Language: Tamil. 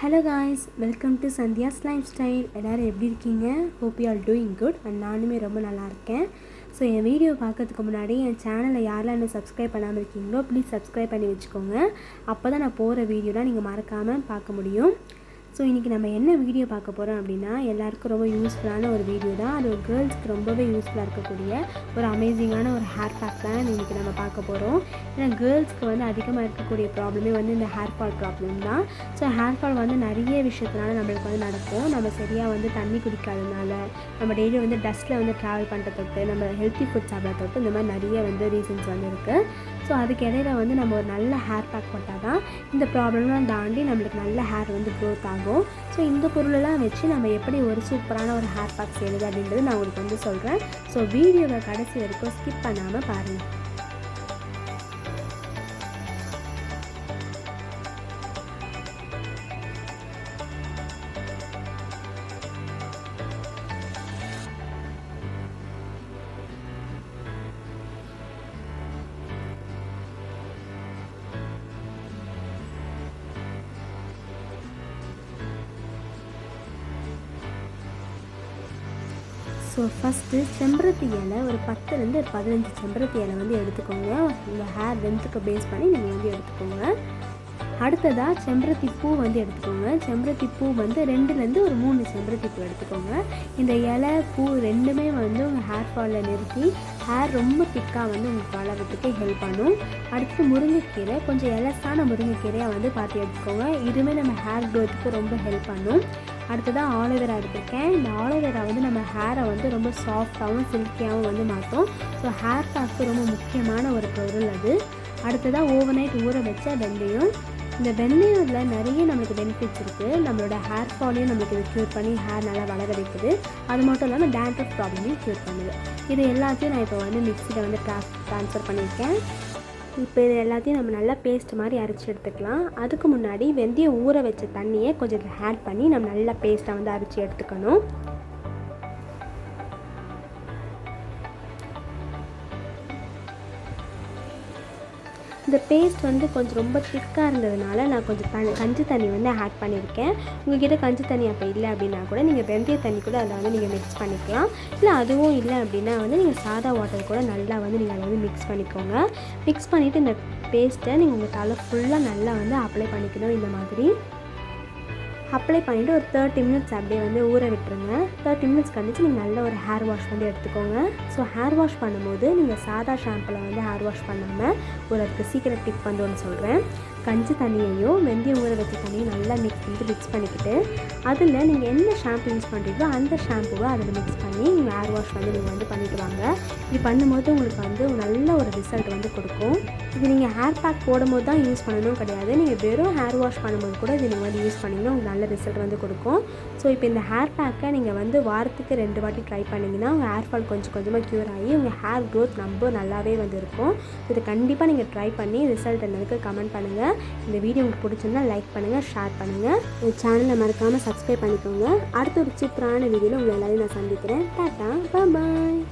Hello guys, welcome to Sandhya's Lifestyle. எல்லாரும் எப்படி இருக்கீங்க? Hope you are doing good. நானுமே ரொம்ப நல்லா இருக்கேன். ஸோ என் வீடியோ பார்க்கறதுக்கு முன்னாடி என் சேனலை யாரெல்லாம் என்ன சப்ஸ்கிரைப் பண்ணாமல் இருக்கீங்களோ ப்ளீஸ் சப்ஸ்கிரைப் பண்ணி வச்சுக்கோங்க. அப்போ தான் நான் போகிற வீடியோலாம் நீங்கள் மறக்காமல் பார்க்க முடியும். ஸோ இன்றைக்கி நம்ம என்ன வீடியோ பார்க்க போகிறோம் அப்படின்னா எல்லாருக்கும் ரொம்ப யூஸ்ஃபுல்லான ஒரு வீடியோ தான். அது ஒரு கேர்ள்ஸ்க்கு ரொம்பவே யூஸ்ஃபுல்லாக இருக்கக்கூடிய ஒரு அமேசிங்கான ஒரு ஹேர் பேக் தான் இன்றைக்கி நம்ம பார்க்க போகிறோம். ஏன்னா கேர்ள்ஸ்க்கு அதிகமாக இருக்கக்கூடிய ப்ராப்ளமே இந்த ஹேர் ஃபால் ப்ராப்ளம் தான். ஸோ ஹேர் ஃபால் நிறைய விஷயத்தினால நம்மளுக்கு நடக்கும். நம்ம சரியாக தண்ணி குடிக்காதனால, நம்ம டெய்லி டஸ்ட்டில் ட்ராவல் பண்ணுற தொட்டு, நம்ம ஹெல்த்தி ஃபுட் சாப்பிட்ற தொட்டு, இந்த மாதிரி நிறைய ரீசன்ஸ் இருக்குது. ஸோ அதுக்கு இடையில நம்ம ஒரு நல்ல ஹேர் பேக் போட்டால் தான் இந்த ப்ராப்ளம்லாம் தாண்டி நம்மளுக்கு நல்ல ஹேர் க்ரோத் ஆகும். ஸோ இந்த பொருளெல்லாம் வச்சு நம்ம எப்படி ஒரு சூப்பரான ஒரு ஹேர் பேக் செய்யுது அப்படின்றது நான் உங்களுக்கு சொல்கிறேன். ஸோ வீடியோவை கடைசி வரைக்கும் ஸ்கிப் பண்ணாமல் பாருங்கள். ஸோ ஃபஸ்ட்டு செம்பருத்தி இலை ஒரு 10 to 15 செம்பருத்தி இலை எடுத்துக்கோங்க. உங்கள் ஹேர் லென்த்துக்கு பேஸ் பண்ணி நீங்கள் எடுத்துக்கோங்க. அடுத்ததாக செம்பருத்தி பூ எடுத்துக்கோங்க. செம்பருத்தி பூ 2 to 3 செம்பருத்தி பூ எடுத்துக்கோங்க. இந்த இலை பூ ரெண்டுமே உங்கள் ஹேர் ஃபாலில் நிறுத்தி ஹேர் ரொம்ப திக்காக உங்களுக்கு வளர்கிறதுக்கு ஹெல்ப் பண்ணும். அடுத்து முருங்கைக்கீரை, கொஞ்சம் எலசான முருங்கைக்கீரையாக பார்த்து எடுத்துக்கோங்க. இதுவுமே நம்ம ஹேர் க்ரோத்துக்கு ரொம்ப ஹெல்ப் பண்ணும். அடுத்ததாக ஆலோவேரா எடுத்துருக்கேன். இந்த ஆலோவேரா நம்ம ஹேரை ரொம்ப சாஃப்டாகவும் சில்கியாகவும் மாற்றும். ஸோ ஹேர் பேக்கு ரொம்ப முக்கியமான ஒரு பொருள் அது. அடுத்ததாக ஓவர் நைட் ஊற வச்ச வெந்தயம். இந்த வெந்தயத்தில் நிறைய நம்மளுக்கு பெனிஃபிட்ஸ் இருக்குது. நம்மளோட ஹேர் ஃபாலையும் நம்மளுக்கு இது க்யூர் பண்ணி ஹேர் நல்லா வளர வைக்குது. அது மட்டும் இல்லாமல் டேண்ட்ரஃப் ப்ராப்ளமையும் க்யூர் பண்ணுது. இது எல்லாத்தையும் நான் இப்போ மிக்ஸியில் ட்ரான்ஸ்ஃபர் பண்ணியிருக்கேன். இப்போ இது எல்லாத்தையும் நம்ம நல்லா பேஸ்ட் மாதிரி அரைச்சி எடுத்துக்கலாம். அதுக்கு முன்னாடி வெந்தயம் ஊற வச்ச தண்ணியை கொஞ்சம் ஆட் பண்ணி நம்ம நல்லா பேஸ்ட்டாக அரைச்சி எடுத்துக்கணும். இந்த பேஸ்ட் கொஞ்சம் ரொம்ப திக்காக இருந்ததுனால நான் கொஞ்சம் கஞ்சி தண்ணி ஆட் பண்ணியிருக்கேன். உங்கள்கிட்ட கஞ்சி தண்ணி அப்போ இல்லை அப்படின்னா கூட நீங்கள் வெந்தய தண்ணி கூட அதில் நீங்கள் மிக்ஸ் பண்ணிக்கலாம். இல்லை அதுவும் இல்லை அப்படின்னா நீங்கள் சாதா வாட்டர் கூட நல்லா நீங்கள் அதை மிக்ஸ் பண்ணிக்கோங்க. மிக்ஸ் பண்ணிவிட்டு இந்த பேஸ்ட்டை நீங்கள் உங்கள் தலை ஃபுல்லாக நல்லா அப்ளை பண்ணிக்கணும். இந்த மாதிரி அப்ளை பண்ணிவிட்டு ஒரு 30 minutes அப்படியே ஊற விட்டுருங்க. 30 minutes கழிச்சு நீங்கள் நல்ல ஒரு ஹேர் வாஷ் எடுத்துக்கோங்க. ஸோ ஹேர் வாஷ் பண்ணும்போது நீங்கள் சாதா ஷாம்பில் ஹேர் வாஷ் பண்ணாமல் அதுக்கு சீக்கிரம் டிப் ஒன்று சொல்கிறேன். கஞ்சி தண்ணியையும் வெந்தயம் ஊற வச்ச தண்ணியும் நல்லா மிக்ஸ் பண்ணிக்கிட்டு அதில் நீங்கள் என்ன ஷாம்பு யூஸ் பண்ணுறீங்களோ அந்த ஷாம்புவை அதில் மிக்ஸ் பண்ணி நீங்கள் ஹேர் வாஷ் நீங்கள் பண்ணிட்டு வாங்க. இது பண்ணும்போது உங்களுக்கு நல்ல ஒரு ரிசல்ட் கொடுக்கும். இது நீங்கள் ஹேர் பேக் போடும்போது தான் யூஸ் பண்ணணும் கிடையாது. நீங்கள் வெறும் ஹேர் வாஷ் பண்ணும்போது கூட இது நீங்கள் யூஸ் பண்ணிங்கன்னா உங்களுக்கு நல்ல ரிசல்ட் கொடுக்கும். ஸோ இப்போ இந்த ஹேர் பேக்கை நீங்கள் வாரத்துக்கு 2 வாட்டி ட்ரை பண்ணிங்கன்னா உங்கள் ஹேர் ஃபால் கொஞ்சம் கொஞ்சமாக க்யூர் ஆகி உங்கள் ஹேர் க்ரோத் ரொம்ப நல்லாவே இருக்கும். இதை கண்டிப்பாக நீங்கள் ட்ரை பண்ணி ரிசல்ட் என்னதுக்கு கமெண்ட் பண்ணுங்கள். இந்த வீடியோ உங்களுக்கு பிடிச்சிருந்தா லைக் பண்ணுங்கள், ஷேர் பண்ணுங்கள். இந்த சேனலை மறக்காமல் சப்ஸ்கிரைப் பண்ணிக்கோங்க. அடுத்த ஒரு சூப்பரான வீடியோவில் உங்களை எல்லாரையும் நான் சந்திக்கிறேன். டாட்டா, பாய்.